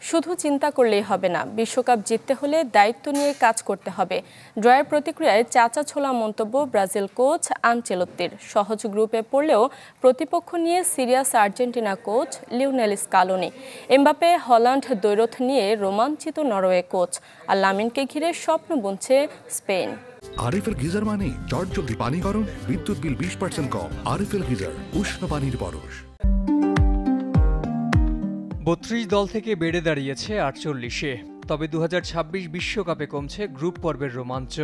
শুধু চিন্তা করলেই হবে না, বিশ্বকাপ জিততে হলে দায়িত্ব নিয়ে কাজ করতে হবে। ড্রয়ের প্রতিক্রিয়ায় চাচা ছোলা মন্তব্য ব্রাজিল কোচ আনচেলত্তির। সহজ গ্রুপে পড়লেও প্রতিপক্ষ নিয়ে serious Argentina coach Lionel Scaloni. Mbappe Haaland দ্বৈরথ নিয়ে রোমাঞ্চিত নরওয়ে কোচ। আর লামিনকে ঘিরে স্বপ্ন বুনছে স্পেন। আরএফএল গিজার মানে চটজলদি পানি গরম, বিদ্যুৎ বিল 20% কম। আরএফএল গিজার, উষ্ণ পানির পরশ। ৩২ দল থেকে বেড়ে দাঁড়িয়েছে ৪৮-এ। তবে ২০২৬ বিশ্বকাপে কমছে গ্রুপ পর্বের রোমাঞ্চ।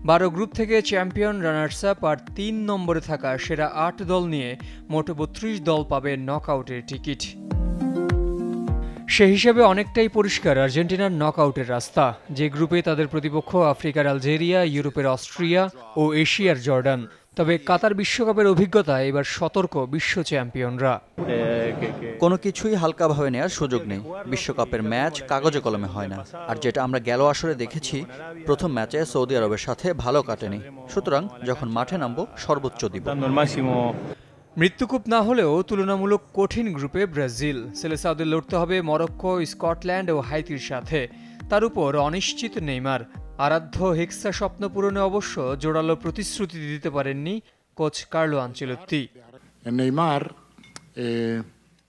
১২ গ্রুপ থেকে চ্যাম্পিয়ন, রানার্স আপ আর ৩ নম্বরে থাকা সেরা ৮ দল নিয়ে মোট ৩২ দল পাবে নকআউটের টিকিট। সে হিসেবে অনেকটাই পরিষ্কার আর্জেন্টিনার নকআউটের রাস্তা। যে গ্রুপে তাদের প্রতিপক্ষ আফ্রিকার আলজেরিয়া, ইউরোপের অস্ট্রিয়া ও এশিয়ার জর্ডান। তবে কাতার বিশ্বকাপের অভিজ্ঞতায় এবার সতর্ক বিশ্ব চ্যাম্পিয়নরা। কোনো কিছুই হালকাভাবে নেওয়ার সুযোগ নেই। বিশ্বকাপের ম্যাচ কাগজে কলমে হয় না। আর যেটা আমরা গেল আসরে দেখেছি, প্রথম ম্যাচে সৌদি আরবের সাথে ভালো কাটেনি। সুতরাং যখন মাঠে নামবো সর্বোচ্চ দিব। মৃত্যুকূপ না হলেও তুলনামূলক কঠিন গ্রুপে ব্রাজিল। সেলেসাওদের লড়তে হবে মরক্কো, স্কটল্যান্ড ও হাইতির সাথে। তার উপর অনিশ্চিত নেইমার। আরাধ্য হেক্সা স্বপ্ন পূরণে অবশ্য জোরালো প্রতিশ্রুতি দিতে পারেননি কোচ কার্লো আনচেলত্তি। নেইমার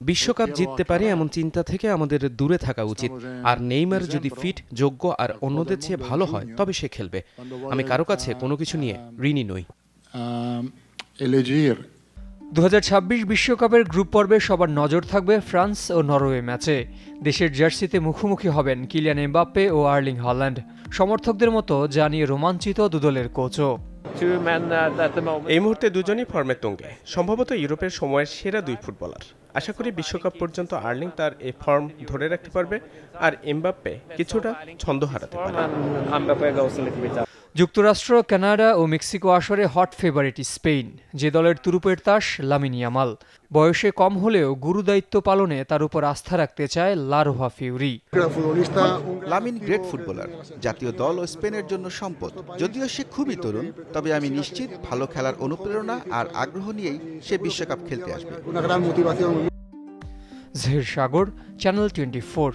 বিশ্বকাপ জিততে পারে এমন চিন্তা থেকে আমাদের দূরে থাকা উচিত। আর নেইমার যদি ফিট, যোগ্য আর অন্যদের চেয়ে ভালো হয় তবে সে খেলবে। আমি কারো কাছে কোনো কিছু নিয়ে ঋণী নই। ২০২৬ বিশ্বকাপের গ্রুপ পর্বে সবার নজর থাকবে ফ্রান্স ও নরওয়ে ম্যাচে। দেশের জার্সিতে মুখোমুখি হবেন কিলিয়ান এমবাপ্পে ও আর্লিং হল্যান্ড। সমর্থকদের মতো জানিয়ে রোমাঞ্চিত দুদলের কোচও। এই মুহূর্তে দুজনই ফর্মের তুঙ্গে, সম্ভবত ইউরোপের সময়ের সেরা দুই ফুটবলার। আশা করি বিশ্বকাপ পর্যন্ত আর্লিং তার এই ফর্ম ধরে রাখতে পারবে, আর এমবাপ্পে কিছুটা ছন্দ হারাতে পারে। যুক্তরাষ্ট্র, কানাডা ও মেক্সিকো আসরে হট ফেভারিট স্পেন, যে দলের তুরুপের তাস লামিন ইয়ামাল। বয়সে কম হলেও গুরুদায়িত্ব পালনে তার উপর আস্থা রাখতে চায় লা রোহা ফিউরি। লামিন গ্রেট ফুটবলার, জাতীয় দল ও স্পেনের জন্য সম্পদ। যদিও সে খুবই তরুণ, তবে আমি নিশ্চিত ভালো খেলার অনুপ্রেরণা আর আগ্রহ নিয়েই সে বিশ্বকাপ খেলতে আসবে। জহির সাগর, চ্যানেল 24।